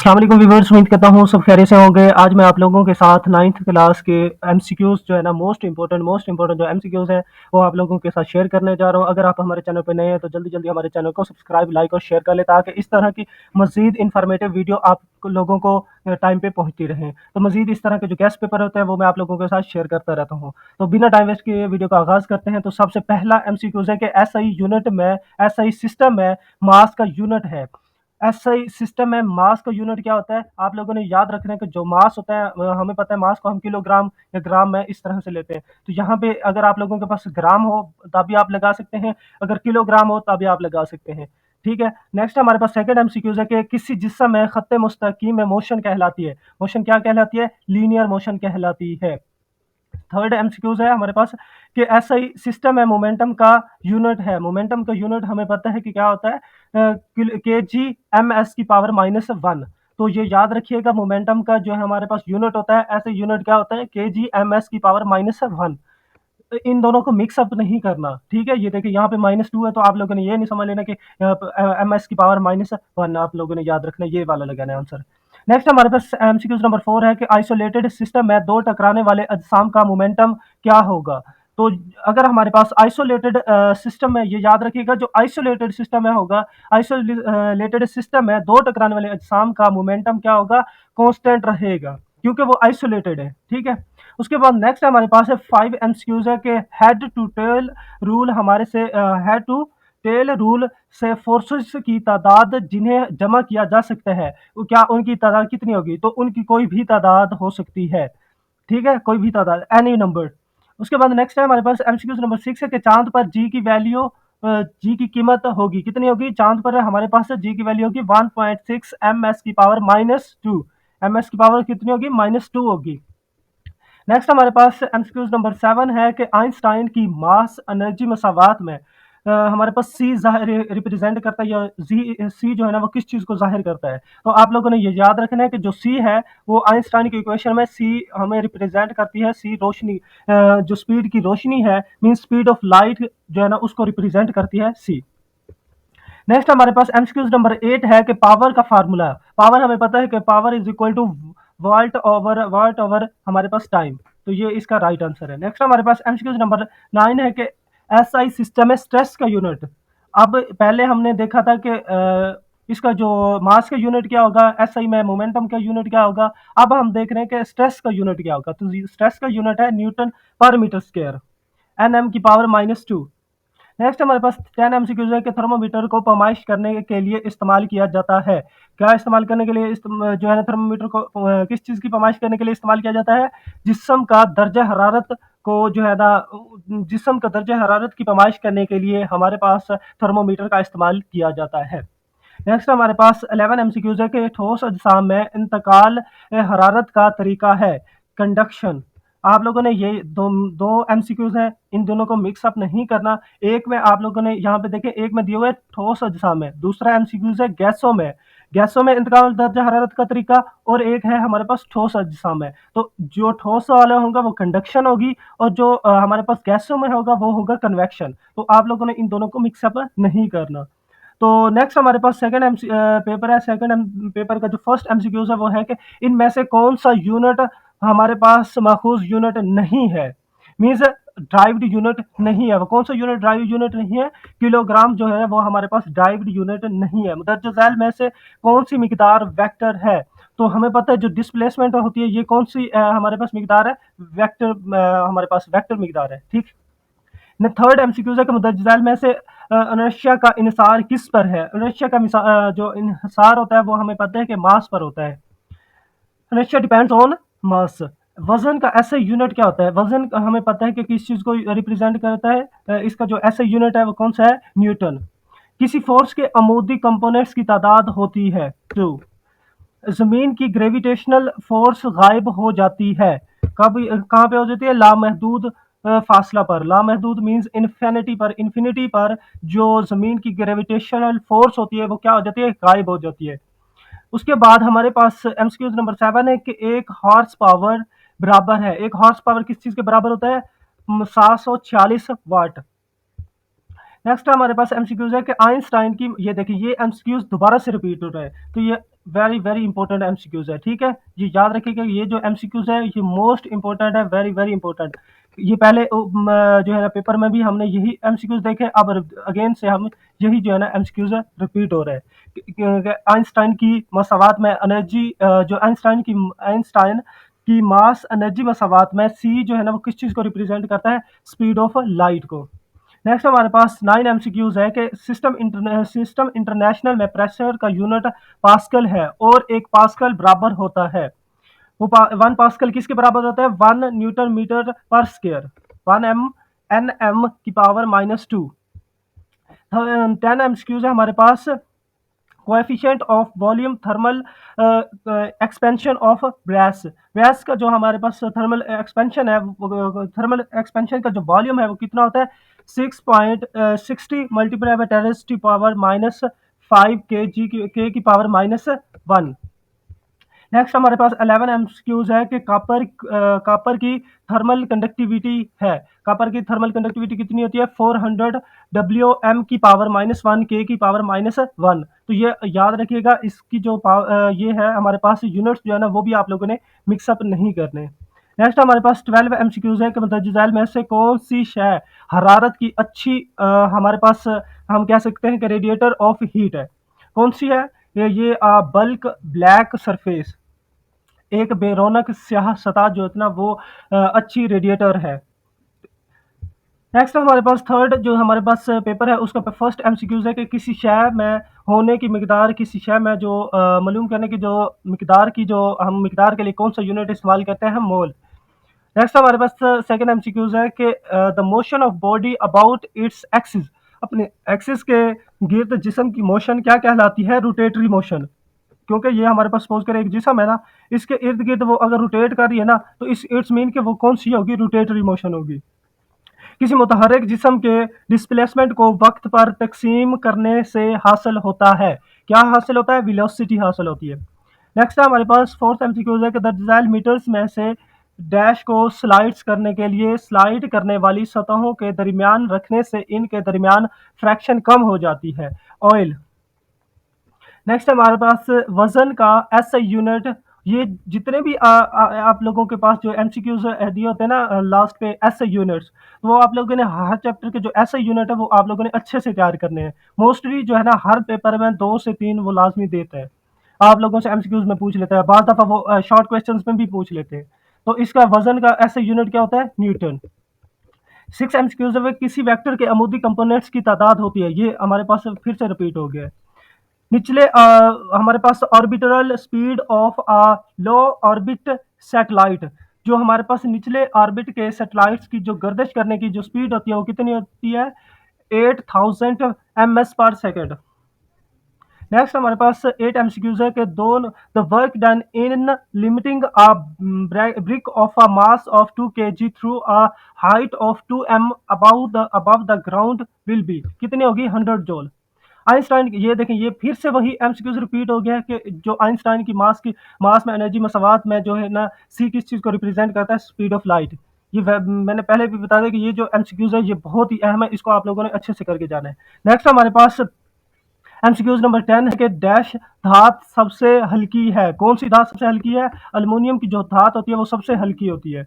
अस्सलाम वालेकुम व्यूअर्स, उम्मीद करता हूँ सब खैरियत से होंगे। आज मैं आप लोगों के साथ 9th क्लास के एमसीक्यूज़ जो है ना मोस्ट इंपॉर्टेंट जो एमसीक्यूज़ हैं वो आप लोगों के साथ शेयर करने जा रहा हूँ। अगर आप हमारे चैनल पे नए हैं तो जल्दी-जल्दी हमारे चैनल को सब्सक्राइब, लाइक और शेयर कर लें ताकि इस तरह की मज़ीद इन्फॉर्मेटिव वीडियो आप लोगों को टाइम पे पहुँचती रहें। तो मज़ीद इस तरह के जो गेस्ट पेपर होते हैं वो मैं आप लोगों के साथ शेयर करता रहता हूँ। तो बिना टाइम वेस्ट किए वीडियो का आगाज़ करते हैं। तो सबसे पहला एमसीक्यूज़ है कि एसआई सिस्टम में मास का यूनिट है। एसआई सिस्टम में मास का यूनिट क्या होता है? आप लोगों ने याद रखना है कि जो मास होता है हमें पता है मास को हम किलोग्राम या ग्राम में इस तरह से लेते हैं। तो यहाँ पे अगर आप लोगों के पास ग्राम हो तभी आप लगा सकते हैं, अगर किलोग्राम हो तभी आप लगा सकते हैं। ठीक है? नेक्स्ट हमारे पास सेकंड एमसीक्यूज़ है कि किसी जिस्म में खत्ते मुस्तकीम में मोशन कहलाती है। मोशन क्या कहलाती है? लीनियर मोशन कहलाती है। थर्ड एमसीक्यूज है हमारे पास कि एसआई सिस्टम है, मोमेंटम का यूनिट है। मोमेंटम का यूनिट हमें पता है कि क्या होता है, के जी एम एस की पावर -1। तो ये याद रखिएगा, मोमेंटम का जो है हमारे पास यूनिट होता है, ऐसे यूनिट क्या होता है, के जी एम एस की पावर -1। इन दोनों को मिक्स अप नहीं करना, ठीक है? ये देखिए यहाँ पे -2 है तो आप लोगों ने ये नहीं समझ लेना कि एम एस की पावर -1 आप लोगों ने याद रखना है, ये वाला लगाना है आंसर। नेक्स्ट हमारे पास एमसीक्यूज नंबर 4 है कि आइसोलेटेड सिस्टम में दो टकराने वाले अजसाम का मोमेंटम क्या होगा? तो अगर हमारे पास आइसोलेटेड सिस्टम है, ये याद रखिएगा, जो आइसोलेटेड सिस्टम है होगा, आइसोलेटेड सिस्टम में दो टकराने वाले अजसाम का मोमेंटम क्या होगा? कांस्टेंट रहेगा, क्योंकि वो आइसोलेटेड है, ठीक है? उसके बाद नेक्स्ट हमारे पास है 5 एमसीक्यूज है कि हेड टू टेल रूल हमारे से हेड टू टेल रूल से फोर्सेस की तादाद जिन्हें जमा किया जा सकता है, वो क्या उनकी तादाद कितनी होगी? तो उनकी कोई भी तादाद हो सकती है, ठीक है? कोई भी तादाद, एनी नंबर। उसके बाद नेक्स्ट है हमारे पास एमसीक्यूज नंबर 6 है कि चांद पर जी की वैल्यू जी की कीमत होगी कितनी होगी? चांद पर हमारे पास जी की वैल्यू होगी 1.6 एम एस की पावर -2। एम एस की पावर कितनी होगी? -2 होगी। नेक्स्ट हमारे पास एमसीक्यूज नंबर 7 है कि आइंस्टाइन की मास एनर्जी मसावात में हमारे पास सी ज़ाहिर रिप्रेजेंट करता है, या सी जो है ना वो किस चीज़ को ज़ाहिर करता है? तो आप लोगों ने ये याद रखना है कि जो सी है वो आइंस्टाइन की इक्वेशन में सी हमें रिप्रेजेंट करती है, सी रोशनी, जो स्पीड की रोशनी है, मीन स्पीड ऑफ लाइट जो है ना उसको रिप्रेजेंट करती है सी। नेक्स्ट हमारे पास एमसीक्यूज नंबर 8 है कि पावर का फार्मूला, पावर हमें पता है कि power is equal to watt over हमारे पास टाइम, तो ये इसका राइट आंसर है। नेक्स्ट हमारे पास एमसीक्यूज नंबर 9 है कि एसआई सिस्टम है स्ट्रेस का यूनिट। अब पहले हमने देखा था कि इसका जो मास का यूनिट क्या होगा, एसआई में मोमेंटम का यूनिट क्या होगा। अब हम देख रहे हैं कि स्ट्रेस का यूनिट क्या होगा, तो स्ट्रेस का यूनिट है न्यूटन पर मीटर स्क्वायर, एनएम की पावर -2। नेक्स्ट हमारे पास 10 एमसीक्यूज है कि थर्मोमीटर को पैमाइश करने के लिए इस्तेमाल किया जाता है। क्या इस्तेमाल करने के लिए जो है ना थर्मोमीटर को किस चीज़ की पैमाइश करने के लिए इस्तेमाल किया जाता है? जिस्म का दर्जा हरारत को जो है ना जिस्म का दर्जा हरारत की पैमाइश करने के लिए हमारे पास थर्मोमीटर का इस्तेमाल किया जाता है। नेक्स्ट हमारे पास 11 एमसीक्यूज है कि ठोस अजसाम में इंतकाल हरारत का तरीका है कंडक्शन। आप लोगों ने ये दो दो एमसीक्यूज हैं, इन दोनों को मिक्स अप नहीं करना। एक में आप लोगों ने यहाँ पे देखें, एक में दिया हुआ है ठोस अजसाम में, दूसरा एमसीक्यूज है गैसों में इंतकाल दर्जा हरारत का तरीका, और एक है हमारे पास ठोस अजसाम में। तो जो ठोस वाला होगा वो कंडक्शन होगी, और जो हमारे पास गैसों में होगा वो होगा कन्वेक्शन। तो आप लोगों ने इन दोनों को मिक्सअप नहीं करना। तो नेक्स्ट हमारे पास सेकंड पेपर है। सेकंड पेपर का जो फर्स्ट एमसीक्यूज है वो है कि इनमें से कौन सा यूनिट हमारे पास माखूज यूनिट नहीं है, मीन्स ड्राइव्ड यूनिट नहीं है। वो कौन सा यूनिट ड्राइव यूनिट नहीं है? किलोग्राम जो है वो हमारे पास ड्राइव्ड यूनिट नहीं है। मुदर्रज झैल में से कौन सी मिकदार वेक्टर है? तो हमें पता है जो डिस्प्लेसमेंट होती है ये कौन सी हमारे पास मिकदार है? वेक्टर, हमारे पास वेक्टर मिकदार है, ठीक। थर्ड एमसीक्यूज है कि मुदर्रज झैल में से इनर्शिया का इनसार किस पर है? इनर्शिया का जो इनसार होता है वो हमें पता है कि मास पर होता है। इनर्शिया डिपेंड्स ऑन मास। वजन का ऐसा यूनिट क्या होता है? वजन का हमें पता है कि किस चीज को रिप्रेजेंट करता है, इसका जो ऐसा यूनिट है वो कौन सा है? न्यूटन। किसी फोर्स के अमूदी कंपोनेंट्स की तादाद होती है 2। जमीन की ग्रेविटेशनल फोर्स गायब हो जाती है कब, कहाँ पे हो जाती है? लामहदूद फासला पर। लामहदूद मींस इन्फिनिटी पर जो जमीन की ग्रेविटेशनल फोर्स होती है वो क्या हो जाती है? गायब हो जाती है। उसके बाद हमारे पास एमसीक्यूज नंबर 7 है कि एक हॉर्स पावर बराबर है, एक हॉर्स पावर किस चीज के बराबर होता है? 746 वाट। नेक्स्ट हमारे पास एमसीक्यूज है कि आइंस्टाइन की, ये देखिए ये एमसीक्यूज दोबारा से रिपीट हो रहा है, तो ये वेरी वेरी इंपॉर्टेंट एमसीक्यूज है, ठीक है। ये याद रखिएगा, ये जो एमसीक्यूज है ये मोस्ट इंपॉर्टेंट है, वेरी वेरी इंपॉर्टेंट। ये पहले जो है ना पेपर में भी हमने यही एमसीक्यूज देखे, अब अगेन से हम यही जो है ना एमसीक्यूज रिपीट हो रहे हैं। आइंस्टाइन की मसावात में एनर्जी, जो आइंस्टाइन की मास एनर्जी मसावात में सी जो है ना वो किस चीज को रिप्रेजेंट करता है, स्पीड ऑफ लाइट को। नेक्स्ट हमारे पास 9 एमसीक्यूज है कि सिस्टम इंटरनेशनल में प्रेशर का यूनिट पास्कल है और एक पास्कल बराबर होता है, वो 1 पास्कल किसके बराबर होता है, 1 न्यूटन मीटर पर स्क्वायर, 1 एम की पावर -2। 10 एमसीक्यूज है हमारे पास, coefficient of volume thermal expansion of brass. Brass का जो हमारे पास थर्मल एक्सपेंशन है, थर्मल एक्सपेंशन का जो वॉल्यूम है वो कितना होता है, 6.60 मल्टीप्लाई बाय 10⁻⁻5 के की पावर -1। नेक्स्ट हमारे पास 11 एमसीक्यूज है कि कापर की थर्मल कंडक्टिविटी है। कापर की थर्मल कंडक्टिविटी कितनी होती है, 400 WM की पावर -1 के की पावर -1। तो ये याद रखिएगा, इसकी जो ये है हमारे पास यूनिट्स जो है ना वो भी आप लोगों ने मिक्सअप नहीं करने। नेक्स्ट हमारे पास 12 एमसीक्यूज है कि मुतज़िल में से कौन सी शय हरारत की अच्छी, हमारे पास हम कह सकते हैं कि रेडिएटर ऑफ हीट है, कौन सी है, ये बल्क ब्लैक सरफेस, एक बेरौनक स्याह सतह जो है ना वो अच्छी रेडिएटर है। नेक्स्ट हमारे पास थर्ड जो हमारे पास पेपर है उसका फर्स्ट एमसीक्यूज है कि किसी शय में होने की मिकदार, किसी शय में जो मालूम करने की जो मिकदार की, जो हम मिकदार के लिए कौन सा यूनिट इस्तेमाल करते हैं, मोल। नेक्स्ट हमारे पास सेकंड एमसीक्यूज है कि the motion of body about its axis, अपने एक्सिस के गिर्द जिस्म की मोशन क्या कहलाती है, रोटेटरी मोशन। क्योंकि ये हमारे पास सपोज करें एक जिस्म है ना, इसके इर्द गिर्द वो अगर रोटेट कर रही है ना, तो इस इट्स मीन कि वो कौन सी होगी, रोटेटरी मोशन होगी। किसी मुतहरक जिस्म के डिस्प्लेसमेंट को वक्त पर तकसीम करने से हासिल होता है, क्या हासिल होता है, वेलोसिटी हासिल होती है। नेक्स्ट हमारे पास फोर्थ एमसीक्यूज है कि द डिजाइल मीटर्स में से डैश को स्लाइड्स करने के लिए स्लाइड करने वाली सतहों के दरमियान रखने से इनके दरमियान फ्रैक्शन कम हो जाती है, ऑयल। नेक्स्ट हमारे पास वजन का एसआई यूनिट, ये जितने भी आप लोगों के पास जो एमसीक्यूज दिए होते हैं ना लास्ट पे एसआई यूनिट्स, तो वो आप लोगों ने हर चैप्टर के जो एसआई यूनिट है वो आप लोगों ने अच्छे से तैयार करने हैं। मोस्टली जो है ना हर पेपर में 2 से 3 वो लाजमी देते हैं, आप लोगों से एमसीक्यूज में पूछ लेते हैं, बाद दफा वो शॉर्ट क्वेश्चंस में भी पूछ लेते हैं। तो इसका वजन का एसआई यूनिट क्या होता है, न्यूटन। 6 एमसीक्यूज में किसी वेक्टर के अमूदी कंपोनेंट्स की तादाद होती है, ये हमारे पास फिर से रिपीट हो गया है। निचले हमारे पास orbital speed of low orbit satellite, जो हमारे पास निचले ऑर्बिट के सैटेलाइट्स की जो गर्दिश करने की जो स्पीड होती है वो कितनी होती है, 8000 ms/सेकंड। नेक्स्ट हमारे पास 8 एमसीक्यूज है कि दोनों the work done in limiting a brick of a mass of 2 kg through a height of 2 m above the ground will be, कितनी होगी, 100 जूल। आइंस्टाइन, ये देखें ये फिर से वही एमसीक्यूज रिपीट हो गया है कि जो आइंस्टाइन की मास में एनर्जी मसावात में जो है ना सी किस चीज़ को रिप्रेजेंट करता है, स्पीड ऑफ लाइट। ये मैंने पहले भी बता दिया कि ये जो एमसीक्यूज है ये बहुत ही अहम है, इसको आप लोगों ने अच्छे से करके जाना है। नेक्स्ट हमारे पास एमसीक्यूज नंबर 10 है कि डैश धात सबसे हल्की है, कौन सी धात सबसे हल्की है, अल्युमिनियम की जो धात होती है वो सबसे हल्की होती है।